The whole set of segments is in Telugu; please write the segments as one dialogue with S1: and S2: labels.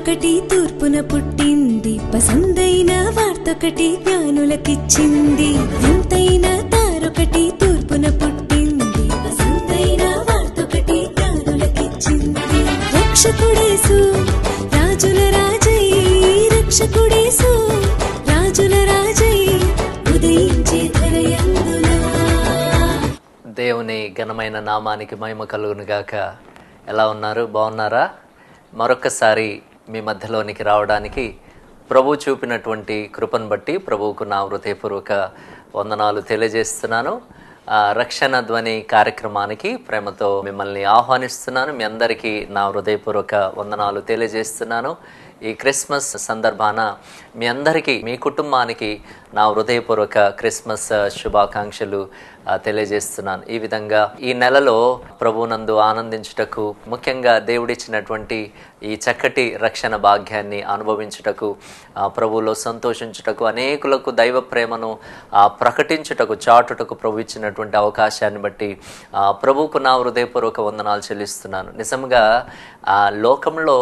S1: వార్తొకటి తూర్పున పుట్టింది, పసందైన వార్తొకటి జ్ఞానులకిచ్చింది. ఎంతైన తారొకటి తూర్పున పుట్టింది, పసందైన వార్తొకటి జ్ఞానులకిచ్చింది. రక్షకుడేసు రాజుల రాజై, రక్షకుడేసు రాజుల రాజై, ఉదయించే ధరయందున.
S2: దేవుని ఘనమైన నామానికి మహిమ కలుగును గాక. ఎలా ఉన్నారు? బాగున్నారా? మరొకసారి మీ మధ్యలోనికి రావడానికి ప్రభు చూపినటువంటి కృపను బట్టి ప్రభువుకు నా హృదయపూర్వక వందనాలు తెలియజేస్తున్నాను. రక్షణ ధ్వని కార్యక్రమానికి ప్రేమతో మిమ్మల్ని ఆహ్వానిస్తున్నాను. మీ అందరికీ నా హృదయపూర్వక వందనాలు తెలియజేస్తున్నాను. ఈ క్రిస్మస్ సందర్భాన మీ అందరికీ, మీ కుటుంబానికి నా హృదయపూర్వక క్రిస్మస్ శుభాకాంక్షలు తెలియజేస్తున్నాను. ఈ విధంగా ఈ నెలలో ప్రభువునందు ఆనందించుటకు, ముఖ్యంగా దేవుడిచ్చినటువంటి ఈ చక్కటి రక్షణ భాగ్యాన్ని అనుభవించుటకు, ప్రభువులో సంతోషించుటకు, అనేకులకు దైవ ప్రేమను ప్రకటించుటకు, చాటుటకు ప్రభు ఇచ్చినటువంటి అవకాశాన్ని బట్టి ప్రభువుకు నా హృదయపూర్వక వందనాలు చెల్లిస్తున్నాను. నిజంగా లోకంలో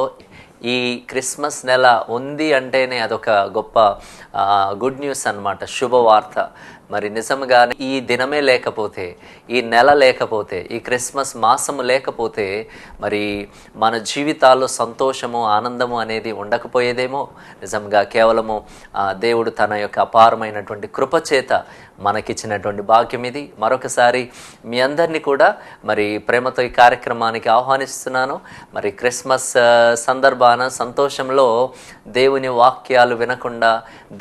S2: ఈ క్రిస్మస్ నెల ఉంది అంటేనే అదొక గొప్ప గుడ్ న్యూస్ అన్నమాట, శుభవార్త. మరి నిజంగా ఈ దినమే లేకపోతే, ఈ నెల లేకపోతే, ఈ క్రిస్మస్ మాసము లేకపోతే మరి మన జీవితాల్లో సంతోషము, ఆనందము అనేది ఉండకపోయేదేమో. నిజంగా కేవలము దేవుడు తన యొక్క అపారమైనటువంటి కృపచేత మనకిచ్చినటువంటి భాగ్యం ఇది. మరొకసారి మీ అందరినీ కూడా మరి ప్రేమతో ఈ కార్యక్రమానికి ఆహ్వానిస్తున్నాను. మరి క్రిస్మస్ సందర్భాన సంతోషంలో దేవుని వాక్యాలు వినకుండా,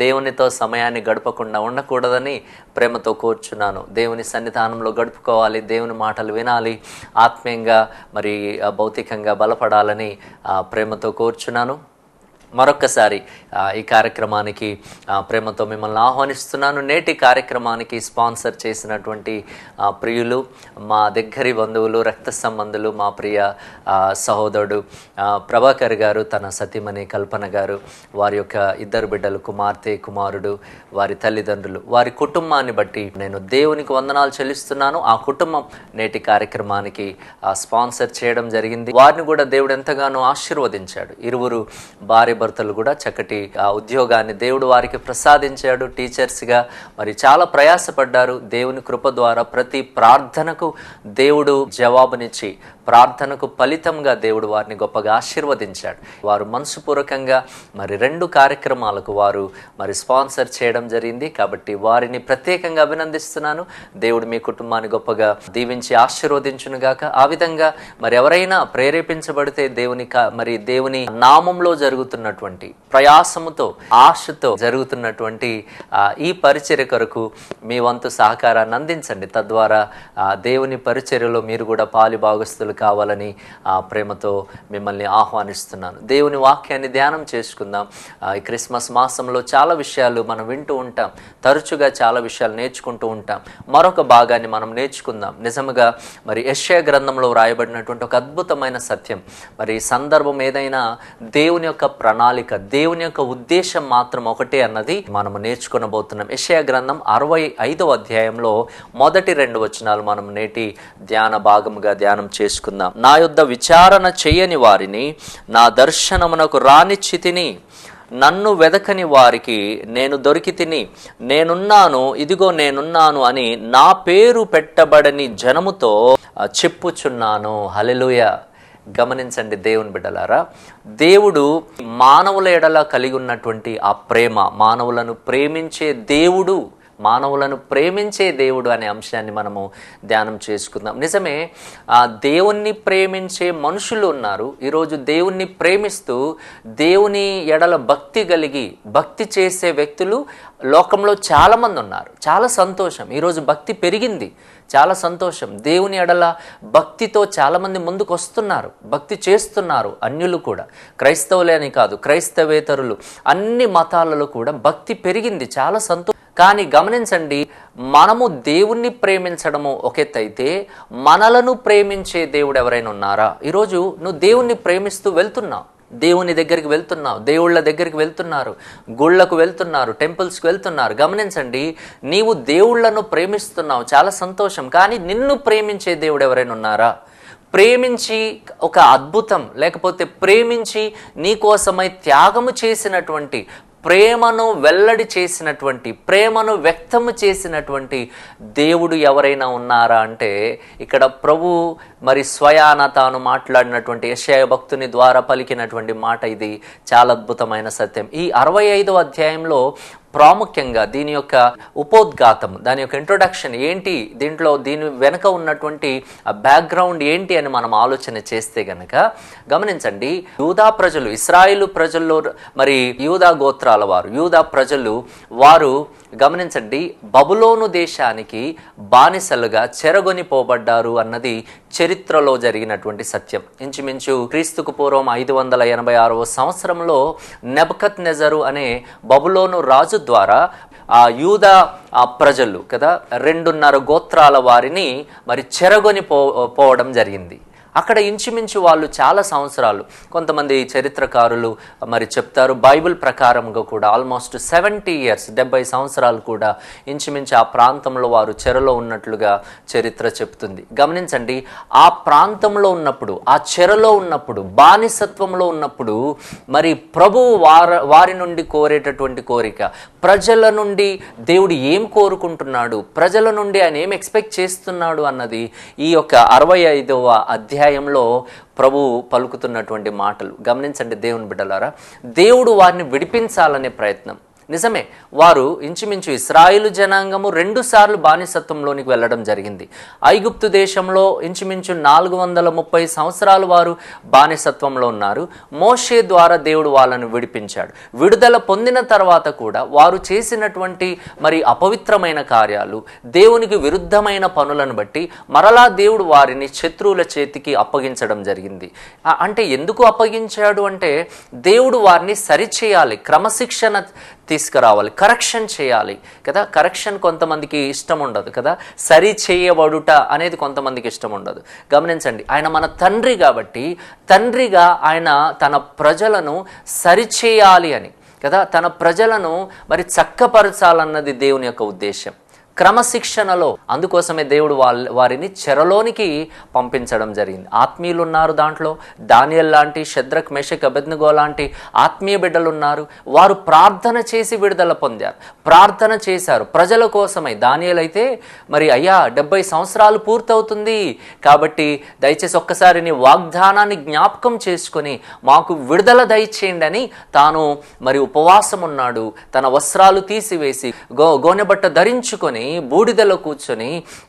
S2: దేవునితో సమయాన్ని గడపకుండా ఉండకూడదని ప్రేమతో కోరుచున్నాను. దేవుని సన్నిధానంలో గడుపుకోవాలి, దేవుని మాటలు వినాలి, ఆత్మీయంగా మరి భౌతికంగా బలపడాలని ప్రేమతో కోరుచున్నాను. మరొక్కసారి ఈ కార్యక్రమానికి ప్రేమతో మిమ్మల్ని ఆహ్వానిస్తున్నాను. నేటి కార్యక్రమానికి స్పాన్సర్ చేసినటువంటి ప్రియులు, మా దగ్గరి బంధువులు, రక్త సంబంధులు, మా ప్రియ సహోదరుడు ప్రభాకర్ గారు, తన సతీమణి కల్పన గారు, వారి యొక్క ఇద్దరు బిడ్డలు, కుమార్తె, కుమారుడు, వారి తల్లిదండ్రులు, వారి కుటుంబాన్ని బట్టి నేను దేవునికి వందనాలు చెల్లిస్తున్నాను. ఆ కుటుంబం నేటి కార్యక్రమానికి స్పాన్సర్ చేయడం జరిగింది. వారిని కూడా దేవుడు ఎంతగానో ఆశీర్వదించాడు. ఇరువురు భార్య భర్తలు కూడా చక్కటి ఉద్యోగాన్ని దేవుడు వారికి ప్రసాదించాడు. టీచర్స్గా మరి చాలా ప్రయాసపడ్డారు. దేవుని కృప ద్వారా ప్రతి ప్రార్థనకు దేవుడు జవాబునిచ్చి, ప్రార్థనకు ఫలితంగా దేవుడు వారిని గొప్పగా ఆశీర్వదించాడు. వారు మనసుపూర్వకంగా మరి 2 కార్యక్రమాలకు వారు మరి స్పాన్సర్ చేయడం జరిగింది. కాబట్టి వారిని ప్రత్యేకంగా అభినందిస్తున్నాను. దేవుడు మీ కుటుంబాన్ని గొప్పగా దీవించి ఆశీర్వదించునుగాక. ఆ విధంగా మరి ఎవరైనా ప్రేరేపించబడితే దేవుని నామంలో జరుగుతున్నటువంటి ప్రయాసముతో, ఆశతో జరుగుతున్నటువంటి ఈ పరిచర్య కొరకు మీ వంతు సహకారాన్ని అందించండి. తద్వారా దేవుని పరిచర్యలో మీరు కూడా పాలి భాగస్తులు కావాలని ప్రేమతో మిమ్మల్ని ఆహ్వానిస్తున్నాను. దేవుని వాక్యాన్ని ధ్యానం చేసుకుందాం. ఈ క్రిస్మస్ మాసంలో చాలా విషయాలు మనం వింటూ ఉంటాం, తరచుగా చాలా విషయాలు నేర్చుకుంటూ ఉంటాం. మరొక భాగాన్ని మనం నేర్చుకుందాం. నిజముగా మరి యెషయా గ్రంథంలో వ్రాయబడినటువంటి ఒక అద్భుతమైన సత్యం. మరి సందర్భం ఏదైనా దేవుని యొక్క ప్రణాళిక, దేవుని యొక్క ఉద్దేశం మాత్రం ఒకటే అన్నది మనము నేర్చుకొనబోతున్నాం. యెషయా గ్రంథం 65వ అధ్యాయంలో మొదటి 2 వచనాలు మనం నేటి ధ్యాన భాగముగా ధ్యానం చేసుకుందాం. నా యొద్ద విచారణ చేయని వారిని నా దర్శనమునకు రానిచ్చితిని, నన్ను వెదకని వారికి నేను దొరికితిని. నేనున్నాను, ఇదిగో నేనున్నాను అని నా పేరు పెట్టబడని జనముతో చెప్పుచున్నాను. హల్లెలూయా. గమనించండి దేవుని బిడ్డలారా, దేవుడు మానవుల ఎడల కలిగి ఉన్నటువంటి ఆ ప్రేమ, మానవులను ప్రేమించే దేవుడు, మానవులను ప్రేమించే దేవుడు అనే అంశాన్ని మనము ధ్యానం చేసుకుందాం. నిజమే, దేవుణ్ణి ప్రేమించే మనుషులు ఉన్నారు. ఈరోజు దేవుణ్ణి ప్రేమిస్తూ దేవుని ఎడల భక్తి కలిగి భక్తి చేసే వ్యక్తులు లోకంలో చాలామంది ఉన్నారు. చాలా సంతోషం. ఈరోజు భక్తి పెరిగింది, చాలా సంతోషం. దేవుని ఎడల భక్తితో చాలామంది ముందుకు వస్తున్నారు, భక్తి చేస్తున్నారు. అన్యులు కూడా, క్రైస్తవులే అని కాదు, క్రైస్తవేతరులు, అన్ని మతాలలో కూడా భక్తి పెరిగింది, చాలా సంతోషం. కానీ గమనించండి, మనము దేవుణ్ణి ప్రేమించడము ఒక ఎత్తైతే, మనలను ప్రేమించే దేవుడు ఎవరైనా ఉన్నారా? ఈరోజు నువ్వు దేవుణ్ణి ప్రేమిస్తూ వెళ్తున్నావు, దేవుని దగ్గరికి వెళ్తున్నావు, దేవుళ్ళ దగ్గరికి వెళ్తున్నారు, గుళ్ళకు వెళ్తున్నారు, టెంపుల్స్కి వెళ్తున్నారు. గమనించండి, నీవు దేవుళ్లను ప్రేమిస్తున్నావు, చాలా సంతోషం. కానీ నిన్ను ప్రేమించే దేవుడు ఎవరైనా ఉన్నారా? ప్రేమించి ఒక అద్భుతం, లేకపోతే ప్రేమించి నీ కోసమై త్యాగము చేసినటువంటి, ప్రేమను వెల్లడి చేసినటువంటి, ప్రేమను వ్యక్తము చేసినటువంటి దేవుడు ఎవరైనా ఉన్నారా అంటే ఇక్కడ ప్రభు మరి స్వయాన తాను మాట్లాడినటువంటి యెషయా భక్తుని ద్వారా పలికినటువంటి మాట ఇది. చాలా అద్భుతమైన సత్యం. ఈ 65వ అధ్యాయంలో ప్రాముఖ్యంగా దీని యొక్క ఉపోద్ఘాతం, దాని యొక్క ఇంట్రొడక్షన్ ఏంటి, దీంట్లో దీని వెనుక ఉన్నటువంటి బ్యాక్గ్రౌండ్ ఏంటి అని మనం ఆలోచన చేస్తే గనక గమనించండి. యూదా ప్రజలు, ఇశ్రాయేలు ప్రజల్లో మరి యూదా గోత్రాల వారు, యూదా ప్రజలు వారు గమనించండి, బబులోను దేశానికి బానిసలుగా చెరగొనిపోబడ్డారు అన్నది చరిత్రలో జరిగినటువంటి సత్యం. ఇంచుమించు క్రీస్తుకు పూర్వం 586వ సంవత్సరంలో నెబుకద్నెజరు అనే బబులోను రాజు ద్వారా ఆ యూదా ప్రజలు కదా 2.5 గోత్రాల వారిని మరి పోవడం జరిగింది. అక్కడ ఇంచుమించు వాళ్ళు చాలా సంవత్సరాలు, కొంతమంది చరిత్రకారులు మరి చెప్తారు, బైబిల్ ప్రకారంగా కూడా ఆల్మోస్ట్ 70 ఇయర్స్, 70 సంవత్సరాలు కూడా ఇంచుమించు ఆ ప్రాంతంలో వారు చెరలో ఉన్నట్లుగా చరిత్ర చెప్తుంది. గమనించండి, ఆ ప్రాంతంలో ఉన్నప్పుడు, ఆ చెరలో ఉన్నప్పుడు, బానిసత్వంలో ఉన్నప్పుడు మరి ప్రభువు వారి నుండి కోరేటటువంటి కోరిక, ప్రజల నుండి దేవుడు ఏం కోరుకుంటున్నాడు, ప్రజల నుండి ఆయన ఏం ఎక్స్పెక్ట్ చేస్తున్నాడు అన్నది ఈ యొక్క 65వ అధ్యాయంలో ప్రభు పలుకుతున్నటువంటి మాటలు. గమనించండి దేవుని బిడ్డలారా, దేవుడు వారిని విడిపించాలనే ప్రయత్నం. నిజమే, వారు ఇంచుమించు ఇశ్రాయేలు జనాంగము 2 సార్లు బానిసత్వంలోనికి వెళ్ళడం జరిగింది. ఐగుప్తు దేశంలో ఇంచుమించు 430 సంవత్సరాలు వారు బానిసత్వంలో ఉన్నారు. మోషే ద్వారా దేవుడు వాళ్ళను విడిపించాడు. విడుదల పొందిన తర్వాత కూడా వారు చేసినటువంటి మరి అపవిత్రమైన కార్యాలు, దేవునికి విరుద్ధమైన పనులను బట్టి మరలా దేవుడు వారిని శత్రువుల చేతికి అప్పగించడం జరిగింది. అంటే ఎందుకు అప్పగించాడు అంటే దేవుడు వారిని సరిచేయాలి, క్రమశిక్షణ తీసుకురావాలి, కరెక్షన్ చేయాలి కదా. కరెక్షన్ కొంతమందికి ఇష్టం ఉండదు కదా, సరి చేయబడుట అనేది కొంతమందికి ఇష్టం ఉండదు. గమనించండి, ఆయన మన తండ్రి కాబట్టి తండ్రిగా ఆయన తన ప్రజలను సరిచేయాలి అని కదా, తన ప్రజలను మరి చక్కపరచాలన్నది దేవుని యొక్క ఉద్దేశం. క్రమశిక్షణలో, అందుకోసమే దేవుడు వారిని చెరలోనికి పంపించడం జరిగింది. ఆత్మీయులు ఉన్నారు దాంట్లో, దానియేలు లాంటి, షద్రక్ మేషక్ అబేద్నెగో లాంటి ఆత్మీయ బిడ్డలు ఉన్నారు. వారు ప్రార్థన చేసి విడుదల పొందారు, ప్రార్థన చేశారు ప్రజల కోసమై. దానియేలు అయితే మరి అయ్యా 70 సంవత్సరాలు పూర్తవుతుంది కాబట్టి దయచేసి ఒక్కసారి నీ వాగ్దానాన్ని జ్ఞాపకం చేసుకొని మాకు విడుదల దయచేయండి అని తాను మరి ఉపవాసం ఉన్నాడు. తన వస్త్రాలు తీసివేసి గోనెబట్ట ధరించుకొని బూడిదలో కూర్చొని,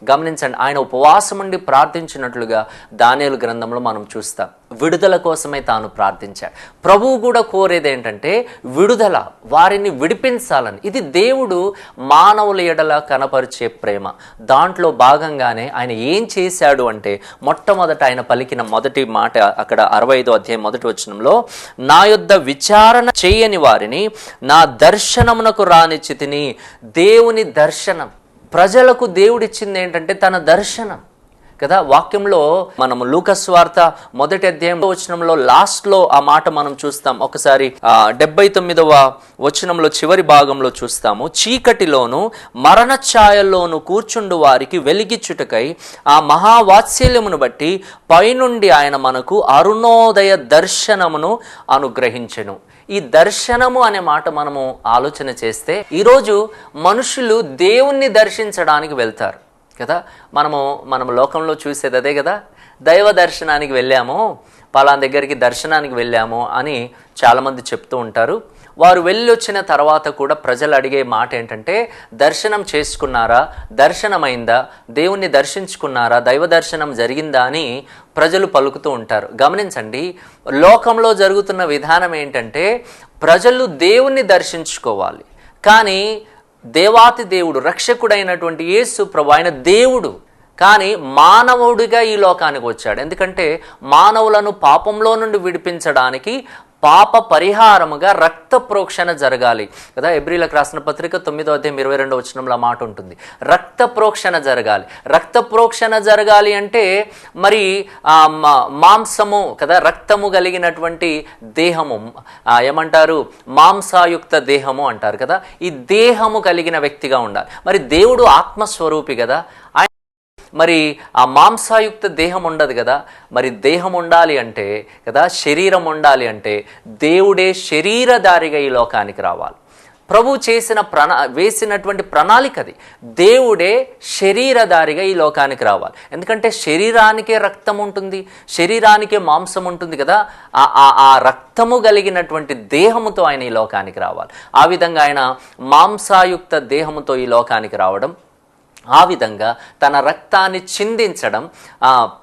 S2: గమనించండి, ఆయన ఉపవాసం ఉండి ప్రార్థించినట్లుగా దానియేలు గ్రంథంలో మనం చూస్తాం. విడుదల కోసమే తాను ప్రార్థించాడు. ప్రభువు కూడా కోరేది ఏంటంటే విడుదల, వారిని విడిపించాలని. ఇది దేవుడు మానవుల ఎడల కనపరిచే ప్రేమ. దాంట్లో భాగంగానే ఆయన ఏం చేశాడు అంటే, మొట్టమొదట ఆయన పలికిన మొదటి మాట అక్కడ 65వ అధ్యాయం మొదటి వచనంలో, నా యొద్ద విచారణ చేయని వారిని నా దర్శనమునకు రానిచ్చితిని. దేవుని దర్శనం, ప్రజలకు దేవుడిచ్చింది ఏంటంటే తన దర్శనం కదా. వాక్యంలో మనము లూకాసు సువార్త 1వ అధ్యాయం వచనంలో లాస్ట్లో ఆ మాట మనం చూస్తాం. ఒకసారి 79వ వచనంలో చివరి భాగంలో చూస్తాము, చీకటిలోను మరణ ఛాయల్లోను కూర్చుండు వారికి వెలిగిచ్చుటకై ఆ మహావాత్సల్యమును బట్టి పైనుండి ఆయన మనకు అరుణోదయ దర్శనమును అనుగ్రహించెను. ఈ దర్శనము అనే మాట మనము ఆలోచన చేస్తే, ఈరోజు మనుషులు దేవుణ్ణి దర్శించడానికి వెళ్తారు కదా. మనము లోకంలో చూసేది అదే కదా. దైవ దర్శనానికి వెళ్ళాము, పలానా దగ్గరికి దర్శనానికి వెళ్ళాము అని చాలామంది చెప్తూ ఉంటారు. వారు వెళ్ళి వచ్చిన తర్వాత కూడా ప్రజలు అడిగే మాట ఏంటంటే, దర్శనం చేసుకున్నారా, దర్శనమైందా, దేవుణ్ణి దర్శించుకున్నారా, దైవ దర్శనం జరిగిందా అని ప్రజలు పలుకుతూ ఉంటారు. గమనించండి, లోకంలో జరుగుతున్న విధానం ఏంటంటే, ప్రజలు దేవుణ్ణి దర్శించుకోవాలి, కానీ దేవాతి దేవుడు, రక్షకుడైనటువంటి యేసు ప్రభు, ఆయన దేవుడు, కానీ మానవుడిగా ఈ లోకానికి వచ్చాడు. ఎందుకంటే మానవులను పాపంలో నుండి విడిపించడానికి పాప పరిహారముగా రక్త ప్రోక్షణ జరగాలి కదా. ఎబ్రీలకు రాసిన పత్రిక 9వ అధ్యాయం 22వ వచనంలో మాట ఉంటుంది, రక్త ప్రోక్షణ జరగాలి. రక్త ప్రోక్షణ జరగాలి అంటే మరి మాంసము కదా, రక్తము కలిగినటువంటి దేహము, ఏమంటారు, మాంసాయుక్త దేహము అంటారు కదా. ఈ దేహము కలిగిన వ్యక్తిగా ఉండాలి. మరి దేవుడు ఆత్మస్వరూపి కదా, మరి ఆ మాంసాయుక్త దేహం ఉండదు కదా. మరి దేహం ఉండాలి అంటే కదా, శరీరం ఉండాలి అంటే దేవుడే శరీరధారిగా ఈ లోకానికి రావాలి. ప్రభు చేసిన వేసినటువంటి ప్రణాళికది. దేవుడే శరీరధారిగా ఈ లోకానికి రావాలి. ఎందుకంటే శరీరానికే రక్తం ఉంటుంది, శరీరానికే మాంసం ఉంటుంది కదా. ఆ రక్తము కలిగినటువంటి దేహముతో ఆయన ఈ లోకానికి రావాలి. ఆ విధంగా ఆయన మాంసాయుక్త దేహముతో ఈ లోకానికి రావడం, ఆ విధంగా తన రక్తాన్ని చిందించడం,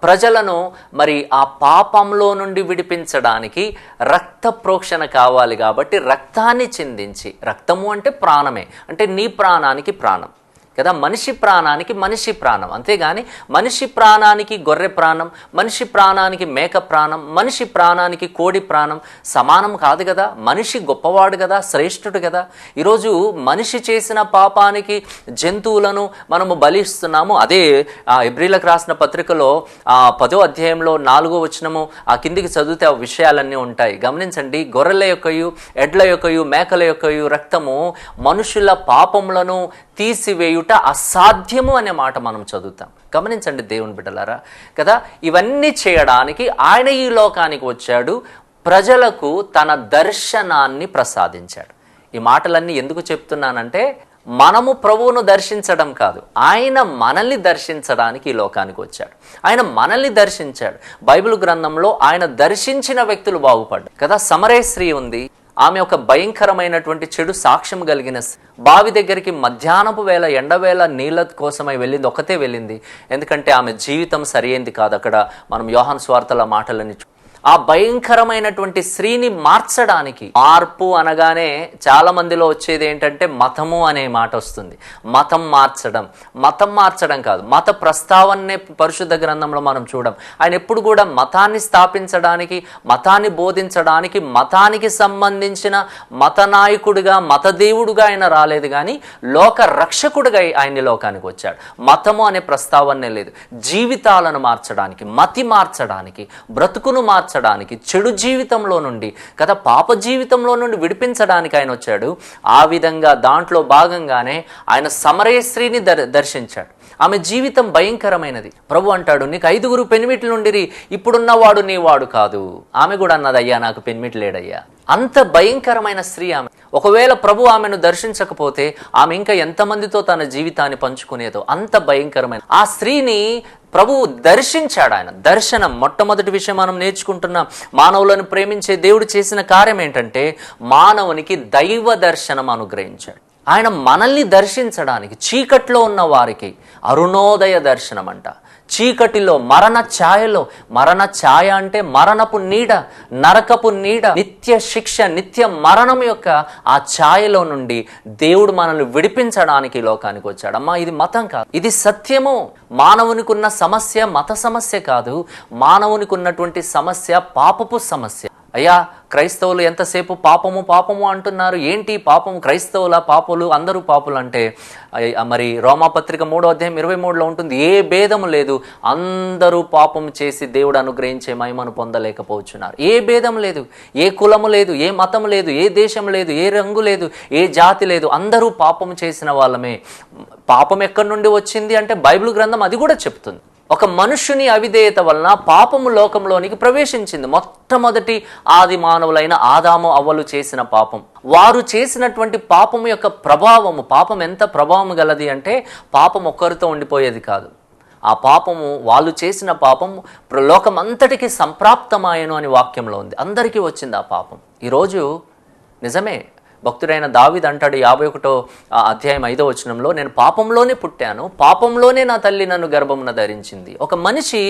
S2: ప్రజలను మరి ఆ పాపంలో నుండి విడిపించడానికి రక్త ప్రోక్షణ కావాలి కాబట్టి రక్తాన్ని చిందించి, రక్తము అంటే ప్రాణమే, అంటే నీ ప్రాణానికి ప్రాణం కదా, మనిషి ప్రాణానికి మనిషి ప్రాణం. అంతేగాని మనిషి ప్రాణానికి గొర్రె ప్రాణం, మనిషి ప్రాణానికి మేక ప్రాణం, మనిషి ప్రాణానికి కోడి ప్రాణం సమానం కాదు కదా. మనిషి గొప్పవాడు కదా, శ్రేష్ఠుడు కదా. ఈరోజు మనిషి చేసిన పాపానికి జంతువులను మనము బలిస్తున్నాము. అదే హెబ్రీలకు రాసిన పత్రికలో 10వ అధ్యాయంలో 4వ వచనము ఆ కిందికి చదివితే ఆ విషయాలన్నీ ఉంటాయి. గమనించండి, గొర్రెల యొక్కయు ఎడ్ల యొక్కయు మేకల యొక్కయు రక్తము మనుషుల పాపములను తీసివేయుట అసాధ్యము అనే మాట మనం చదువుతాం. గమనించండి దేవుని బిడ్డలారా కదా, ఇవన్నీ చేయడానికి ఆయన ఈ లోకానికి వచ్చాడు, ప్రజలకు తన దర్శనాన్ని ప్రసాదించాడు. ఈ మాటలన్నీ ఎందుకు చెప్తున్నానంటే మనము ప్రభువును దర్శించడం కాదు, ఆయన మనల్ని దర్శించడానికి ఈ లోకానికి వచ్చాడు. ఆయన మనల్ని దర్శించాడు. బైబిల్ గ్రంథంలో ఆయన దర్శించిన వ్యక్తులు బాగుపడ్డారు కదా. సమరే స్త్రీ ఉంది, ఆమె ఒక భయంకరమైనటువంటి చెడు సాక్ష్యం కలిగిన బావి దగ్గరికి మధ్యాహ్నపు వేళ ఎండవేళ నీళ్ళ కోసమై వెళ్ళింది, ఒకతే వెళ్ళింది. ఎందుకంటే ఆమె జీవితం సరైంది కాదు. అక్కడ మనం యోహాను సువార్తల మాటలని ఆ భయంకరమైనటువంటి స్త్రీని మార్చడానికి, మార్పు అనగానే చాలా మందిలో వచ్చేది ఏంటంటే మతము అనే మాట వస్తుంది. మతం మార్చడం కాదు, మత ప్రస్తావనే పరిశుద్ధ గ్రంథంలో మనం చూడం. ఆయన ఎప్పుడు కూడా మతాన్ని స్థాపించడానికి, మతాన్ని బోధించడానికి, మతానికి సంబంధించిన మత నాయకుడిగా, మత దేవుడుగా ఆయన రాలేదు, కానీ లోక రక్షకుడిగా ఆయన లోకానికి వచ్చాడు. మతము అనే ప్రస్తావనే లేదు. జీవితాలను మార్చడానికి, మతి మార్చడానికి, బ్రతుకును మార్చడానికి, చెడు జీవితంలో నుండి కదా, పాప జీవితంలో నుండి విడిపించడానికి ఆయన వచ్చాడు. ఆ విధంగా దాంట్లో భాగంగానే ఆయన సమరయ స్త్రీని దర్శించాడు. ఆమె జీవితం భయంకరమైనది. ప్రభు అంటాడు, నీకు 5 పెనిమిట్లు ఉండిరి, ఇప్పుడున్నవాడు నీ వాడు కాదు. ఆమె కూడా అన్నది, అయ్యా నాకు పెనిమిటి లేడయ్యా. అంత భయంకరమైన స్త్రీ ఆమె. ఒకవేళ ప్రభు ఆమెను దర్శించకపోతే ఆమె ఇంకా ఎంతమందితో తన జీవితాన్ని పంచుకునేదో, అంత భయంకరమైన ఆ స్త్రీని ప్రభువు దర్శించాడు. ఆయన దర్శనం, మొట్టమొదటి విషయం మనం నేర్చుకుంటున్నాం. మానవులను ప్రేమించే దేవుడు చేసిన కార్యం ఏంటంటే మానవునికి దైవ దర్శనం అనుగ్రహించాడు. ఆయన మనల్ని దర్శించడానికి, చీకట్లో ఉన్న వారికి అరుణోదయ దర్శనం అంట. చీకటిలో మరణ ఛాయ అంటే మరణపు నీడ, నరకపు నీడ, నిత్య శిక్ష, నిత్య మరణం యొక్క ఆ ఛాయలో నుండి దేవుడు మనల్ని విడిపించడానికి లోకానికి వచ్చాడు. అమ్మా, ఇది మతం కాదు, ఇది సత్యము. మానవునికి ఉన్న సమస్య మత సమస్య కాదు, మానవునికి ఉన్నటువంటి సమస్య పాపపు సమస్య. అయ్యా, క్రైస్తవులు ఎంతసేపు పాపము అంటున్నారు. ఏంటి పాపము? క్రైస్తవుల పాపులు, అందరూ పాపులు అంటే మరి రోమాపత్రిక 3వ అధ్యాయం 23లో ఉంటుంది, ఏ భేదము లేదు, అందరూ పాపము చేసి దేవుడు అనుగ్రహించే మహిమను పొందలేకపోతున్నారు. ఏ భేదం లేదు, ఏ కులము లేదు, ఏ మతము లేదు, ఏ దేశం లేదు, ఏ రంగు లేదు, ఏ జాతి లేదు, అందరూ పాపము చేసిన వాళ్ళమే. పాపం ఎక్కడి నుండి వచ్చింది అంటే బైబిల్ గ్రంథం అది కూడా చెప్తుంది. ఒక మనుష్యుని అవిధేయత వలన పాపము లోకంలోనికి ప్రవేశించింది. మొట్టమొదటి ఆది మానవులైన ఆదాము అవ్వలు చేసిన పాపం, వారు చేసినటువంటి పాపము యొక్క ప్రభావము, పాపం ఎంత ప్రభావం గలది అంటే పాపం ఒక్కరితో ఉండిపోయేది కాదు. ఆ పాపము, వాళ్ళు చేసిన పాపము లోకం అంతటికి సంప్రాప్తమాయను అని వాక్యంలో ఉంది. అందరికీ వచ్చింది ఆ పాపం. ఈరోజు నిజమే, భక్తుడైన దావీదు అంటాడు 51వ అధ్యాయం 5వ వచనంలో, నేను పాపంలోనే పుట్టాను, పాపంలోనే నా తల్లి నన్ను గర్భమున ధరించింది. ఒక మనిషి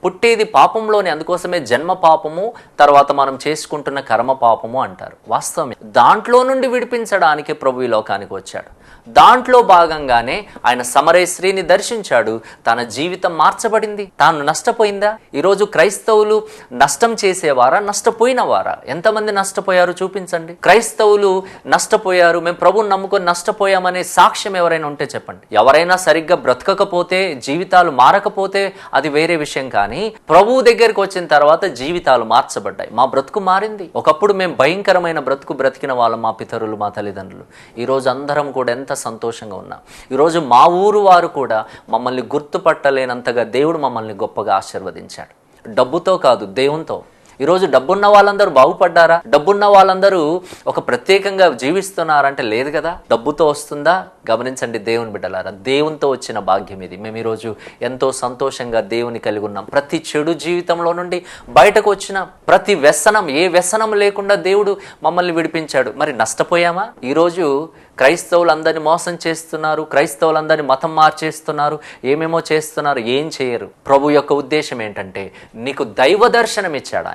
S2: పుట్టేది పాపంలోనే, అందుకోసమే జన్మ పాపము, తర్వాత మనం చేసుకుంటున్న కర్మ పాపము అంటారు. వాస్తవమే, దాంట్లో నుండి విడిపించడానికి ప్రభు ఈ లోకానికి వచ్చాడు. దాంట్లో భాగంగానే ఆయన సమరయ స్త్రీని దర్శించాడు. తన జీవితం మార్చబడింది. తాను నష్టపోయిందా? ఈరోజు క్రైస్తవులు నష్టం చేసేవారా, నష్టపోయిన వారా? ఎంతమంది నష్టపోయారు చూపించండి. క్రైస్తవులు నష్టపోయారు, మేము ప్రభువుని నమ్ముకొని నష్టపోయామనే సాక్ష్యం ఎవరైనా ఉంటే చెప్పండి. ఎవరైనా సరిగ్గా బ్రతకకపోతే, జీవితాలు మారకపోతే అది వేరే విషయం. కానీ ప్రభువు దగ్గరికి వచ్చిన తర్వాత జీవితాలు మార్చబడ్డాయి. మా బ్రతుకు మారింది. ఒకప్పుడు మేము భయంకరమైన బ్రతుకు బ్రతికిన వాళ్ళం, మా పితరులు, మా తల్లిదండ్రులు. ఈరోజు అందరం కూడా ఎంత సంతోషంగా ఉన్నాం. ఈరోజు మా ఊరు వారు కూడా మమ్మల్ని గుర్తుపట్టలేనంతగా దేవుడు మమ్మల్ని గొప్పగా ఆశీర్వదించాడు. డబ్బుతో కాదు, దేవునితో. ఈరోజు డబ్బున్న వాళ్ళందరూ బాగుపడ్డారా? డబ్బున్న వాళ్ళందరూ ఒక ప్రత్యేకంగా జీవిస్తున్నారంటే లేదు కదా. డబ్బుతో వస్తుందా? గమనించండి దేవుని బిడ్డలారా, దేవునితో వచ్చిన భాగ్యం ఇది. మేము ఈరోజు ఎంతో సంతోషంగా దేవుని కలిగి ఉన్నాం. ప్రతి చెడు జీవితంలో నుండి బయటకు వచ్చిన ప్రతి వ్యసనం, ఏ వ్యసనం లేకుండా దేవుడు మమ్మల్ని విడిపించాడు. మరి నష్టపోయామా? ఈరోజు క్రైస్తవులందరినీ మోసం చేస్తున్నారు, క్రైస్తవులందరినీ మతం మార్చేస్తున్నారు, ఏమేమో చేస్తున్నారు. ఏం చేయరు. ప్రభు యొక్క ఉద్దేశం ఏంటంటే నీకు దైవ దర్శనం ఇచ్చాడు.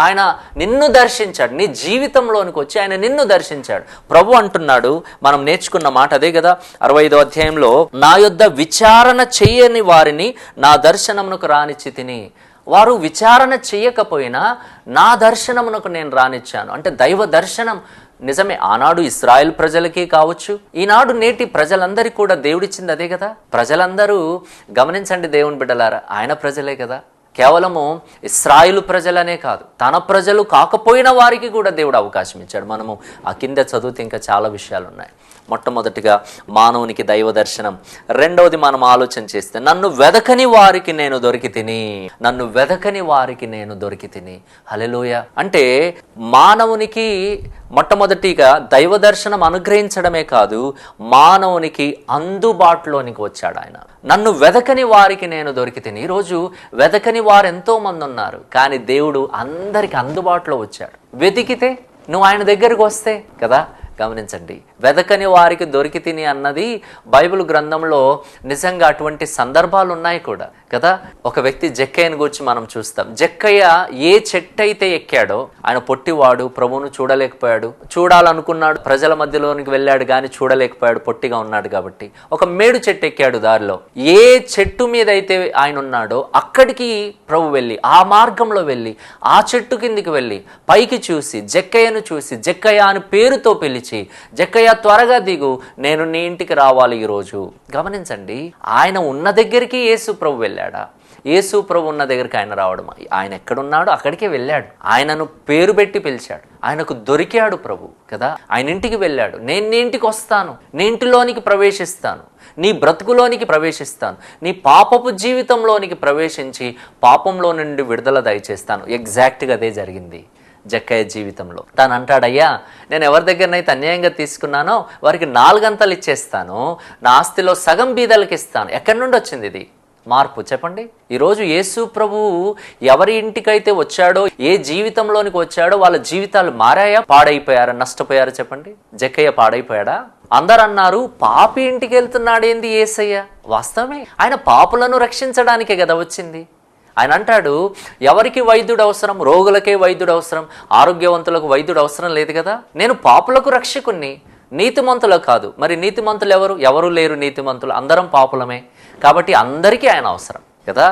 S2: ఆయన నిన్ను దర్శించాడు. నీ జీవితంలోనికి వచ్చి ఆయన నిన్ను దర్శించాడు. ప్రభు అంటున్నాడు, మనం నేర్చుకున్న మాట అదే కదా 65వ అధ్యాయంలో, నా యొద్ద విచారణ చెయ్యని వారిని నా దర్శనమునకు రానిచ్చి తిని. వారు విచారణ చెయ్యకపోయినా నా దర్శనమునకు నేను రానిచ్చాను. అంటే దైవ దర్శనం నిజమే. ఆనాడు ఇశ్రాయేల్ ప్రజలకే కావచ్చు, ఈనాడు నేటి ప్రజలందరికీ కూడా దేవుడిచ్చింది అదే కదా. ప్రజలందరూ గమనించండి దేవుని బిడ్డలారా, ఆయన ప్రజలే కదా. కేవలము ఇశ్రాయేలు ప్రజలనే కాదు, తన ప్రజలు కాకపోయిన వారికి కూడా దేవుడు అవకాశం ఇచ్చాడు. మనము ఆ కింద చదివితే ఇంకా చాలా విషయాలు ఉన్నాయి. మొట్టమొదటిగా మానవునికి దైవ దర్శనం. రెండవది మనం ఆలోచన చేస్తే, నన్ను వెదకని వారికి నేను దొరికి తిని. నన్ను వెదకని వారికి నేను దొరికి తిని. హల్లెలూయా. అంటే మానవునికి మొట్టమొదటిగా దైవ దర్శనం అనుగ్రహించడమే కాదు, మానవునికి అందుబాటులోనికి వచ్చాడు ఆయన. నన్ను వెదకని వారికి నేను దొరికి తిని. ఈరోజు వెదకని వారు ఎంతో మంది ఉన్నారు, కానీ దేవుడు అందరికి అందుబాటులో వచ్చాడు. వెతికితే నువ్వు ఆయన దగ్గరకు వస్తే కదా. గమనించండి, వెదకని వారికి దొరికి తిని అన్నది బైబిల్ గ్రంథంలో నిజంగా అటువంటి సందర్భాలు ఉన్నాయి కూడా కదా. ఒక వ్యక్తి జక్కయ్యను గురించి మనం చూస్తాం. జక్కయ్య ఏ చెట్టు అయితే ఎక్కాడో, ఆయన పొట్టివాడు, ప్రభువును చూడలేకపోయాడు. చూడాలనుకున్నాడు, ప్రజల మధ్యలోనికి వెళ్ళాడు, కానీ చూడలేకపోయాడు, పొట్టిగా ఉన్నాడు కాబట్టి. ఒక మేడు చెట్టు ఎక్కాడు. దారిలో ఏ చెట్టు మీద అయితే ఆయన ఉన్నాడో అక్కడికి ప్రభు వెళ్ళి, ఆ మార్గంలో వెళ్ళి, ఆ చెట్టు కిందికి వెళ్ళి పైకి చూసి జక్కయ్యను చూసి జక్కయ్య అని పేరుతో పిలిచి, జక్కయ్య త్వరగా దిగు, నేను నీ ఇంటికి రావాలి ఈరోజు. గమనించండి, ఆయన ఉన్న దగ్గరికి యేసు ప్రభు వెళ్ళాడా? యేసు ప్రభు ఉన్న దగ్గరికి ఆయన రావడం, ఆయన ఎక్కడున్నాడో అక్కడికే వెళ్ళాడు. ఆయనను పేరు పెట్టి పిలిచాడు, ఆయనకు దొరికాడు ప్రభు కదా. ఆయన ఇంటికి వెళ్ళాడు. నేను నీ ఇంటికి వస్తాను, నీ ఇంటిలోనికి ప్రవేశిస్తాను, నీ బ్రతుకులోనికి ప్రవేశిస్తాను, నీ పాపపు జీవితంలోనికి ప్రవేశించి పాపంలో నుండి విడుదల దయచేస్తాను. ఎగ్జాక్ట్గా అదే జరిగింది జక్కయ్య జీవితంలో. తాను అంటాడయ్యా, నేను ఎవరి దగ్గరనైతే అన్యాయంగా తీసుకున్నానో వారికి 4 అంతలు ఇచ్చేస్తాను, నా ఆస్తిలో సగం బీదలకు ఇస్తాను. ఎక్కడి నుండి వచ్చింది ఇది మార్పు చెప్పండి? ఈరోజు యేసు ప్రభువు ఎవరి ఇంటికైతే వచ్చాడో, ఏ జీవితంలోనికి వచ్చాడో వాళ్ళ జీవితాలు మారాయా, పాడైపోయారా, నష్టపోయారా చెప్పండి? జక్కయ్య పాడైపోయాడా? అందరు అన్నారు, పాపి ఇంటికి వెళ్తున్నాడేంది యేసయ్య? వాస్తవమే, ఆయన పాపులను రక్షించడానికే కదా వచ్చింది. ఆయన అంటాడు, ఎవరికి వైద్యుడు అవసరం? రోగులకే వైద్యుడు అవసరం, ఆరోగ్యవంతులకు వైద్యుడు అవసరం లేదు కదా. నేను పాపులకు రక్షకుణ్ణి, నీతిమంతులకు కాదు. మరి నీతిమంతులు ఎవరు? ఎవరు లేరు నీతిమంతులు, అందరం పాపులమే. కాబట్టి అందరికీ ఆయన అవసరం కదా.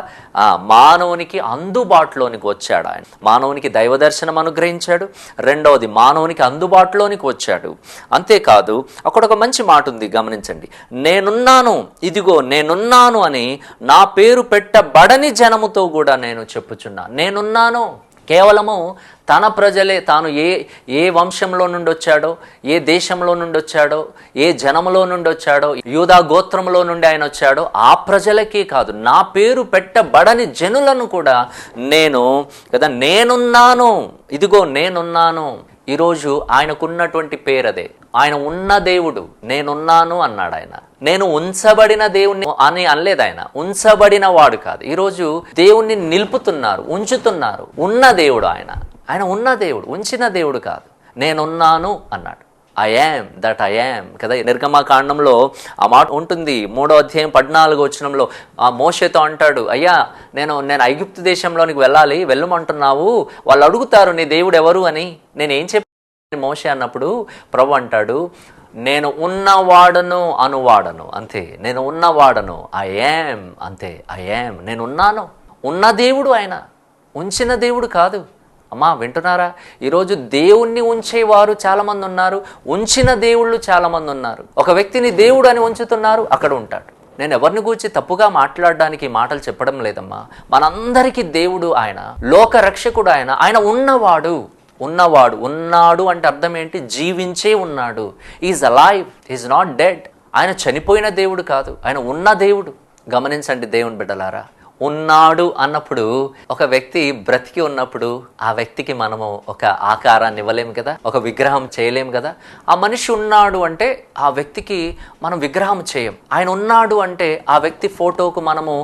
S2: మానవునికి అందుబాటులోనికి వచ్చాడు ఆయన. మానవునికి దైవ దర్శనం అనుగ్రహించాడు. రెండవది, మానవునికి అందుబాటులోనికి వచ్చాడు. అంతేకాదు, అక్కడ ఒక మంచి మాట ఉంది, గమనించండి. నేనున్నాను, ఇదిగో నేనున్నాను అని నా పేరు పెట్టబడని జనముతో కూడా నేను చెప్పుచున్నాను. నేనున్నాను. కేవలము తన ప్రజలే, తాను ఏ వంశంలో నుండి వచ్చాడో, ఏ దేశంలో నుండి వచ్చాడో, ఏ జనములో నుండి వచ్చాడో, యూదా గోత్రంలో నుండి ఆయన వచ్చాడో ఆ ప్రజలకే కాదు, నా పేరు పెట్టబడని జనులను కూడా నేను కదా, నేనున్నాను, ఇదిగో నేనున్నాను. ఈరోజు ఆయనకున్నటువంటి పేరు అదే. ఆయన ఉన్న దేవుడు, నేనున్నాను అన్నాడు ఆయన. నేను ఉంచబడిన దేవుణ్ణి అని అనలేదు ఆయన. ఉంచబడిన వాడు కాదు. ఈరోజు దేవుణ్ణి నిలుపుతున్నారు, ఉంచుతున్నారు. ఉన్న దేవుడు ఆయన. ఆయన ఉన్న దేవుడు, ఉంచిన దేవుడు కాదు. నేనున్నాను అన్నాడు. I am that I am కదా. నిర్గమకాండంలో ఆ మాట ఉంటుంది. 3వ అధ్యాయం 14వ వచనంలో ఆ మోషేతో అంటాడు, అయ్యా నేను ఐగుప్తు దేశంలోనికి వెళ్ళాలి, వెళ్ళమంటున్నావు, వాళ్ళు అడుగుతారు నీ దేవుడు ఎవరు అని. నేనేం చెప్పాను మోషే అన్నప్పుడు ప్రభు అంటాడు, నేను ఉన్నవాడను అనువాడను, అంతే. నేను ఉన్నవాడను, ఐ యామ్, అంతే. ఐ యామ్, నేనున్నాను. ఉన్న దేవుడు ఆయన, ఉంచిన దేవుడు కాదు. అమ్మా వింటున్నారా? ఈరోజు దేవుణ్ణి ఉంచేవారు చాలామంది ఉన్నారు, ఉంచిన దేవుళ్ళు చాలామంది ఉన్నారు. ఒక వ్యక్తిని దేవుడు అని ఉంచుతున్నారు, అక్కడ ఉంటాడు. నేను ఎవరిని గురించి తప్పుగా మాట్లాడడానికి మాటలు చెప్పడం లేదమ్మా. మనందరికీ దేవుడు ఆయన, లోక రక్షకుడు ఆయన. ఆయన ఉన్నవాడు ఉన్నాడు అంటే అర్థం ఏంటి? జీవించే ఉన్నాడు. Is alive, is not dead. ఆయన చనిపోయిన దేవుడు కాదు, ఆయన ఉన్న దేవుడు. గమనించండి దేవుని బిడ్డలారా, ఉన్నాడు అన్నప్పుడు ఒక వ్యక్తి బ్రతికి ఉన్నప్పుడు ఆ వ్యక్తికి మనము ఒక ఆకారాన్ని ఇవ్వలేము కదా, ఒక విగ్రహం చేయలేము కదా. ఆ మనిషి ఉన్నాడు అంటే ఆ వ్యక్తికి మనం విగ్రహం చేయం. ఆయన ఉన్నాడు అంటే ఆ వ్యక్తి ఫోటోకు మనము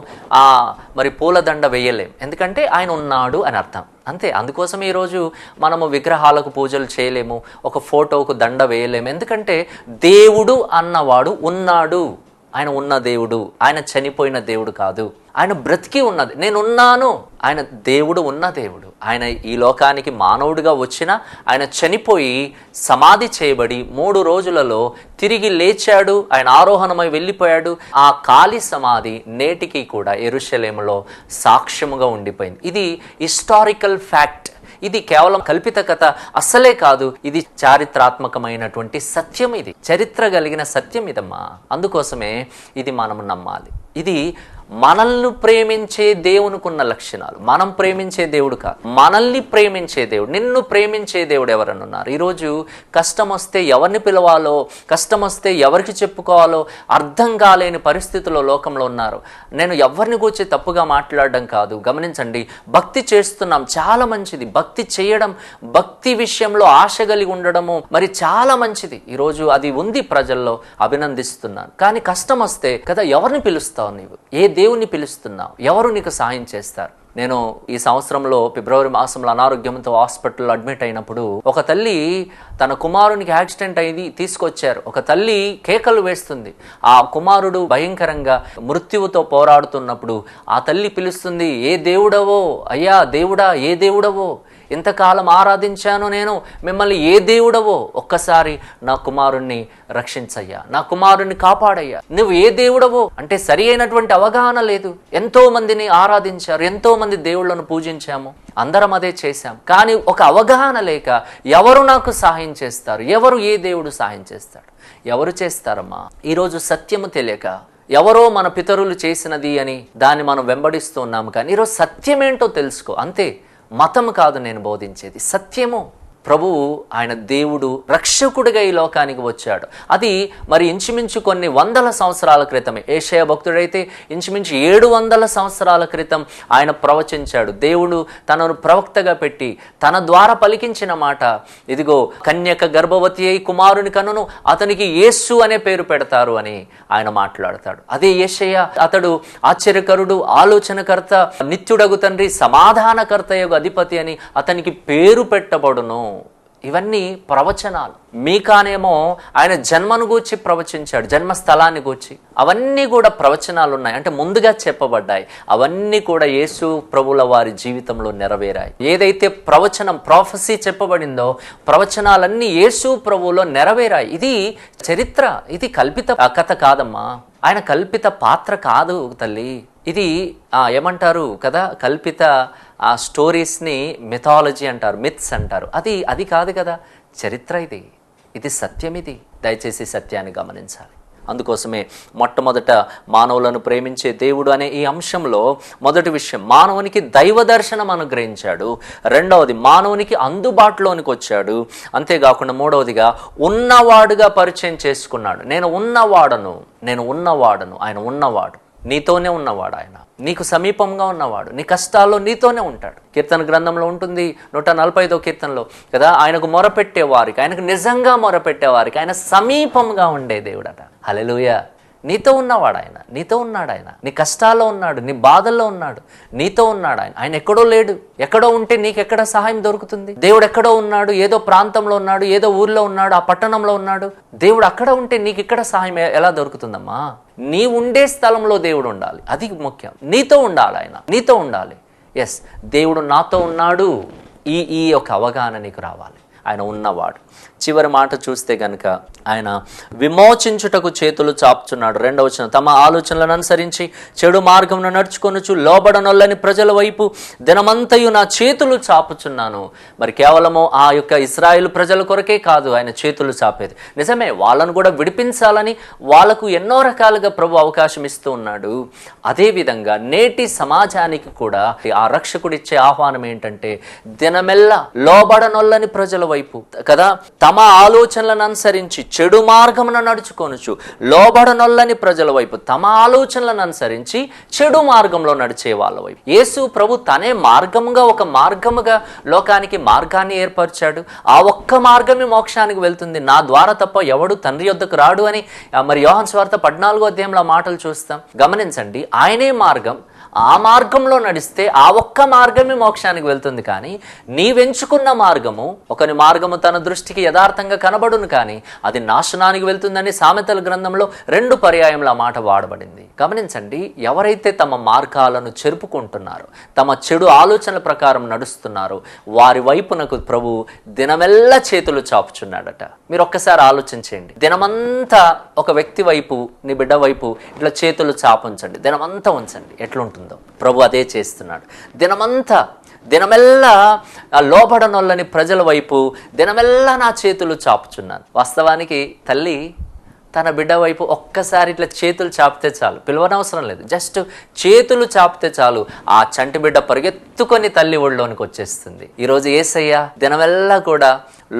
S2: మరి పూలదండ వేయలేం, ఎందుకంటే ఆయన ఉన్నాడు అని అర్థం. అంతే. అందుకోసం ఈరోజు మనము విగ్రహాలకు పూజలు చేయలేము, ఒక ఫోటోకు దండ వేయలేము, ఎందుకంటే దేవుడు అన్నవాడు ఉన్నాడు. ఆయన ఉన్న దేవుడు, ఆయన చనిపోయిన దేవుడు కాదు, ఆయన బ్రతికి ఉన్నది. నేనున్నాను. ఆయన దేవుడు ఉన్న దేవుడు. ఆయన ఈ లోకానికి మానవుడిగా వచ్చిన ఆయన చనిపోయి సమాధి చేయబడి 3 రోజులలో తిరిగి లేచాడు. ఆయన ఆరోహణమై వెళ్ళిపోయాడు. ఆ ఖాళీ సమాధి నేటికి కూడా యెరూషలేములో సాక్ష్యముగా ఉండిపోయింది. ఇది హిస్టారికల్ ఫ్యాక్ట్. ఇది కేవలం కల్పిత కథ అస్సలే కాదు, ఇది చారిత్రాత్మకమైనటువంటి సత్యం. ఇది చరిత్ర కలిగిన సత్యం ఇదమ్మా. అందుకోసమే ఇది మనం నమ్మాలి. ఇది మనల్ని ప్రేమించే దేవునికున్న లక్షణాలు. మనం ప్రేమించే దేవుడు కాదు, మనల్ని ప్రేమించే దేవుడు. నిన్ను ప్రేమించే దేవుడు ఎవరన్నా ఉన్నారు? ఈరోజు కష్టం వస్తే ఎవరిని పిలవాలో, కష్టం వస్తే ఎవరికి చెప్పుకోవాలో అర్థం కాలేని పరిస్థితుల్లో లోకంలో ఉన్నారు. నేను ఎవరిని గురించి తప్పుగా మాట్లాడడం కాదు. గమనించండి, భక్తి చేస్తున్నాం, చాలా మంచిది. భక్తి చేయడం, భక్తి విషయంలో ఆశ కలిగి ఉండడము మరి చాలా మంచిది. ఈరోజు అది ఉంది ప్రజల్లో, అభినందిస్తున్నాను. కానీ కష్టం వస్తే కదా ఎవరిని పిలుస్తావు నీవు? ఏ దేవుణ్ణి పిలుస్తున్నావు? ఎవరు నీకు సాయం చేస్తారు? నేను ఈ సంవత్సరంలో ఫిబ్రవరి మాసంలో అనారోగ్యంతో హాస్పిటల్లో అడ్మిట్ అయినప్పుడు ఒక తల్లి తన కుమారునికి యాక్సిడెంట్ అయింది, తీసుకొచ్చారు. ఒక తల్లి కేకలు వేస్తుంది. ఆ కుమారుడు భయంకరంగా మృత్యువుతో పోరాడుతున్నప్పుడు ఆ తల్లి పిలుస్తుంది, ఏ దేవుడవో అయ్యా, దేవుడా, ఏ దేవుడవో, ఇంతకాలం ఆరాధించాను నేను మిమ్మల్ని, ఏ దేవుడవో ఒక్కసారి నా కుమారుణ్ణి రక్షించయ్యా, నా కుమారుణ్ణి కాపాడయ్యా, నువ్వు ఏ దేవుడవో. అంటే సరి అయినటువంటి అవగాహన లేదు. ఎంతో మందిని ఆరాధించారు, ఎంతో మంది దేవుళ్ళను పూజించాము, అందరం అదే చేశాం. కానీ ఒక అవగాహన లేక ఎవరు నాకు సహాయం చేస్తారు, ఎవరు ఏ దేవుడు సహాయం చేస్తాడు, ఎవరు చేస్తారమ్మా? ఈరోజు సత్యము తెలియక ఎవరో మన పితరులు చేసినది అని దాన్ని మనం వెంబడిస్తూ ఉన్నాము. కానీ ఈరోజు సత్యమేంటో తెలుసుకో, అంతే. మతం కాదు నేను బోధించేది, సత్యము. ప్రభువు ఆయన దేవుడు రక్షకుడిగా ఈ లోకానికి వచ్చాడు. అది మరి ఇంచుమించు కొన్ని వందల సంవత్సరాల క్రితమే. యెషయా భక్తుడైతే ఇంచుమించు 700 సంవత్సరాల క్రితం ఆయన ప్రవచించాడు. దేవుడు తనను ప్రవక్తగా పెట్టి తన ద్వారా పలికించిన మాట, ఇదిగో కన్యక గర్భవతి అయి కుమారుని కనును, అతనికి యేసు అనే పేరు పెడతారు అని ఆయన మాట్లాడతాడు. అదే యెషయా. అతడు ఆశ్చర్యకరుడు, ఆలోచనకర్త, నిత్యుడగు తండ్రి, సమాధానకర్తయగు అధిపతి అని అతనికి పేరు పెట్టబడును. ఇవన్నీ ప్రవచనాలు. మీకానేమో ఆయన జన్మను గూర్చి ప్రవచించాడు, జన్మస్థలాన్ని గూర్చి. అవన్నీ కూడా ప్రవచనాలు ఉన్నాయి, అంటే ముందుగా చెప్పబడ్డాయి. అవన్నీ కూడా యేసు ప్రభుల వారి జీవితంలో నెరవేరాయి. ఏదైతే ప్రవచనం, ప్రాఫెసీ చెప్పబడిందో, ప్రవచనాలన్నీ యేసు ప్రభువులో నెరవేరాయి. ఇది చరిత్ర, ఇది కల్పిత కథ కాదమ్మా. ఆయన కల్పిత పాత్ర కాదు తల్లి. ఇది ఏమంటారు కదా, కల్పిత స్టోరీస్ని మిథాలజీ అంటారు, మిత్స్ అంటారు. అది కాదు కదా, చరిత్ర ఇది సత్యం. ఇది దయచేసి సత్యాన్ని గమనించాలి. అందుకోసమే మొట్టమొదట మానవులను ప్రేమించే దేవుడు అనే ఈ అంశంలో మొదటి విషయం, మానవునికి దైవ దర్శనం అనుగ్రహించాడు. రెండవది, మానవునికి అందుబాటులోనికి వచ్చాడు. అంతేకాకుండా మూడవదిగా ఉన్నవాడుగా పరిచయం చేసుకున్నాడు. నేను ఉన్నవాడను. ఆయన ఉన్నవాడు, నీతోనే ఉన్నవాడు. ఆయన నీకు సమీపంగా ఉన్నవాడు, నీ కష్టాల్లో నీతోనే ఉంటాడు. కీర్తన గ్రంథంలో ఉంటుంది 145వ కీర్తనలో కదా, ఆయనకు మొరపెట్టేవారికి, ఆయనకు నిజంగా మొరపెట్టేవారికి ఆయన సమీపంగా ఉండే దేవుడట. హల్లెలూయా. నీతో ఉన్నవాడు ఆయన, నీతో ఉన్నాడు ఆయన. నీ కష్టాల్లో ఉన్నాడు, నీ బాధల్లో ఉన్నాడు, నీతో ఉన్నాడు ఆయన. ఆయన ఎక్కడో లేడు. ఎక్కడో ఉంటే నీకెక్కడ సహాయం దొరుకుతుంది? దేవుడు ఎక్కడో ఉన్నాడు, ఏదో ప్రాంతంలో ఉన్నాడు, ఏదో ఊర్లో ఉన్నాడు, ఆ పట్టణంలో ఉన్నాడు. దేవుడు అక్కడ ఉంటే నీకు ఇక్కడ సహాయం ఎలా దొరుకుతుందమ్మా? నీ ఉండే స్థలంలో దేవుడు ఉండాలి, అది ముఖ్యం. నీతో ఉండాలి ఆయన, నీతో ఉండాలి. ఎస్, దేవుడు నాతో ఉన్నాడు. ఈ యొక్క అవగాహన నీకు రావాలి. ఆయన ఉన్నవాడు. చివరి మాట చూస్తే గనుక ఆయన విమోచించుటకు చేతులు చాపుచున్నాడు. 2వ వచనం, తమ ఆలోచనలను అనుసరించి చెడు మార్గమును నడుచుకొనుచు లోబడనొల్లని ప్రజల వైపు దినమంతయు నా చేతులు చాపుచున్నాను. మరి కేవలము ఆ యొక్క ఇశ్రాయేలు ప్రజల కొరకే కాదు ఆయన చేతులు చాపేది. నిజమే, వాళ్ళను కూడా విడిపించాలని వాళ్ళకు ఎన్నో రకాలుగా ప్రభు అవకాశం ఇస్తూ ఉన్నాడు. అదేవిధంగా నేటి సమాజానికి కూడా ఆ రక్షకుడిచ్చే ఆహ్వానం ఏంటంటే దినమెల్లా లోబడనొల్లని ప్రజల వైపు కదా, తమ ఆలోచనలను అనుసరించి చెడు మార్గమున నడుచుకొనుచు లోబడనొల్లని ప్రజల వైపు, తమ ఆలోచనలను అనుసరించి చెడు మార్గంలో నడిచే వాళ్ళ వైపు. యేసు ప్రభు తనే మార్గముగా ఒక మార్గముగా లోకానికి మార్గాన్ని ఏర్పరిచాడు. ఆ ఒక్క మార్గమే మోక్షానికి వెళ్తుంది, నా ద్వారా తప్ప ఎవడు తండ్రి యొద్దకు రాడు అని మరి యోహాను సువార్త 14వ అధ్యాయంలో మాటలు చూస్తాం. గమనించండి, ఆయనే మార్గం. ఆ మార్గంలో నడిస్తే ఆ ఒక్క మార్గమే మోక్షానికి వెళ్తుంది. కానీ నీవెంచుకున్న మార్గము, ఒకని మార్గము తన దృష్టికి యథార్థంగా కనబడును కానీ అది నాశనానికి వెళ్తుందని సామెతల గ్రంథంలో 2 పర్యాయముల మాట వాడబడింది. గమనించండి, ఎవరైతే తమ మార్గాలను చెరుపుకుంటున్నారో, తమ చెడు ఆలోచనల ప్రకారం నడుస్తున్నారో వారి వైపునకు ప్రభు దినమెల్లా చేతులు చాపుచున్నాడట. మీరు ఒక్కసారి ఆలోచించండి. దినమంతా ఒక వ్యక్తి వైపు, నీ బిడ్డ వైపు ఇట్లా చేతులు చాపుంచండి, దినమంతా ఉంచండి. ఎట్లుంటుందో ప్రభు అదే చేస్తున్నాడు. దినమెల్లా లోబడనొల్లని ప్రజల వైపు దినమెల్లా నా చేతులు చాపుచున్నాను. వాస్తవానికి తల్లి తన బిడ్డ వైపు ఒక్కసారి ఇట్లా చేతులు చాపితే చాలు, పిలవనవసరం లేదు, జస్ట్ చేతులు చాపితే చాలు, ఆ చంటి బిడ్డ పరిగెత్తుకొని తల్లి ఒళ్ళోనికి వచ్చేస్తుంది. ఈరోజు యేసయ్య దినమెల్లా కూడా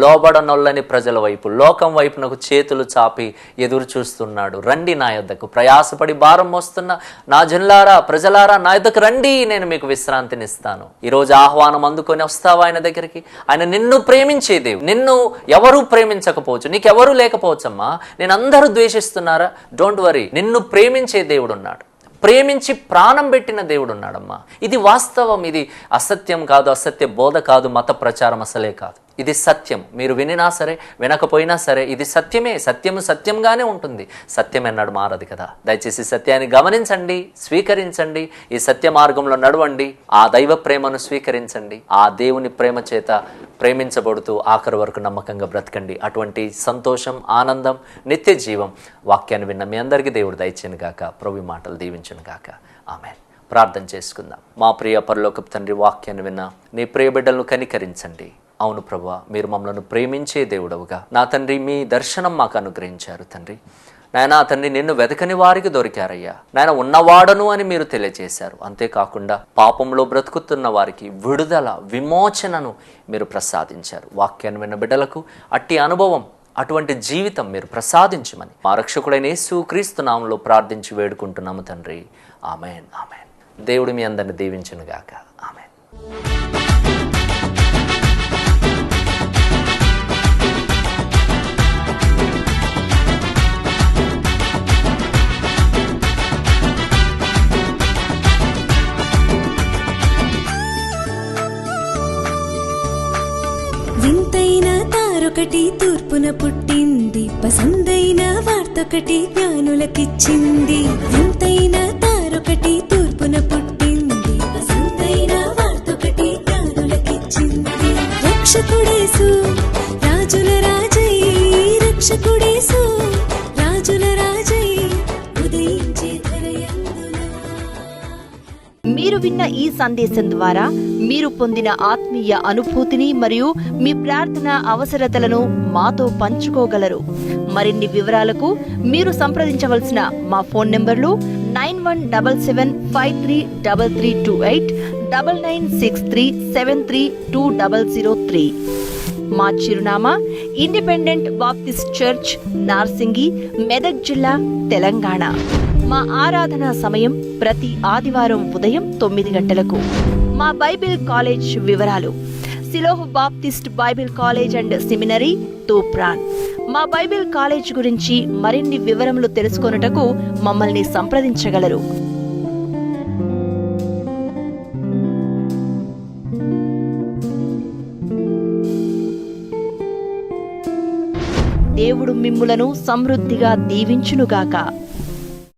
S2: లోబడనొల్లని ప్రజల వైపు, లోకం వైపు నాకు చేతులు చాపి ఎదురు చూస్తున్నాడు. రండి నా యొద్దకు, ప్రయాసపడి భారం మోస్తున్న నా జనులారా, ప్రజలారా, నా యొద్దకు రండి, నేను మీకు విశ్రాంతినిస్తాను. ఈరోజు ఆహ్వానం అందుకొని వస్తావా ఆయన దగ్గరికి? ఆయన నిన్ను ప్రేమించే దేవుడు. నిన్ను ఎవరూ ప్రేమించకపోవచ్చు, నీకెవరూ లేకపోవచ్చమ్మా, నేను అందరూ ద్వేషిస్తున్నారా? డోంట్ వరీ, నిన్ను ప్రేమించే దేవుడు ఉన్నాడు, ప్రేమించి ప్రాణం పెట్టిన దేవుడు ఉన్నాడమ్మా. ఇది వాస్తవం, ఇది అసత్యం కాదు, అసత్య బోధ కాదు, మత ప్రచారం అసలే కాదు. ఇది సత్యం. మీరు వినినా సరే వినకపోయినా సరే ఇది సత్యమే. సత్యము సత్యంగానే ఉంటుంది. సత్యం ఎన్నడు మారదు కదా. దయచేసి సత్యాన్ని గమనించండి, స్వీకరించండి, ఈ సత్య మార్గంలో నడవండి, ఆ దైవ ప్రేమను స్వీకరించండి, ఆ దేవుని ప్రేమ చేత ప్రేమించబడుతూ ఆఖరి వరకు నమ్మకంగా బ్రతకండి. అటువంటి సంతోషం, ఆనందం, నిత్య జీవం వాక్యాన్ని విన్న మీ అందరికీ దేవుడు దయచేయను గాక, ప్రభు మాటలు దీవించును గాక. ఆమేన్. ప్రార్థన చేసుకుందాం. మా ప్రియ పరలోకపు తండ్రి, వాక్యాన్ని విన్న నీ ప్రియ బిడ్డలను కనికరించండి. అవును ప్రభువా, మీరు మమ్మల్ని ప్రేమించే దేవుడవుగా నా తండ్రి మీ దర్శనం మాకు అనుగ్రహించారు తండ్రి. నాయనా తండ్రి, నిన్ను వెతకని వారికి దొరికారయ్యా. నాయన ఉన్నవాడను అని మీరు తెలియజేశారు. అంతేకాకుండా పాపంలో బ్రతుకుతున్న వారికి విడుదల, విమోచనను మీరు ప్రసాదించారు. వాక్యాన్ని విన్న బిడ్డలకు అట్టి అనుభవం, అటువంటి జీవితం మీరు ప్రసాదించమని మా రక్షకుడైన యేసుక్రీస్తు నామములో ప్రార్థించి వేడుకుంటున్నాము తండ్రి. ఆమేన్, ఆమేన్. దేవుడు మీ అందరిని దీవించును గాక. ఆమేన్.
S1: వింతైన తారొకటి తూర్పున పుట్టింది, పసందైన వార్తొకటి జ్ఞానులకిచ్చింది. వింతైన తారొకటి తూర్పున పుట్టింది, పసందైన వార్తొకటి జ్ఞానులకిచ్చింది. రక్షకుడేసు రాజుల రాజై, రక్షకుడేసు రాజుల రాజై, ఉదయించే ధరయందున.
S3: మీరు విన్న ఈ సందేశం ద్వారా మీరు పొందిన ఆత్మీయ అనుభూతిని మరియు మీ ప్రార్థన అవసరతలను మాతో పంచుకోగలరు. మరిన్ని వివరాలకు మీరు సంప్రదించవలసిన మా ఫోన్ నంబర్లు 9177533328, 9963732003. మా చిరునామా independent Baptist church, Narsingi, Medak జిల్లా, తెలంగాణ. మా ఆరాధనా సమయం ప్రతి ఆదివారం ఉదయం 9 గంటలకు. మా బైబిల్ కాలేజ్ వివరాలు: సిలోహ్ Baptist Bible college and seminary, Toopran. మా బైబిల్ కాలేజ్ గురించి మరిన్ని వివరములు తెలుసుకొనుటకు మమ్మల్ని సంప్రదించగలరు. దేవుడు మిమ్ములను సమృద్ధిగా దీవించునుగాక.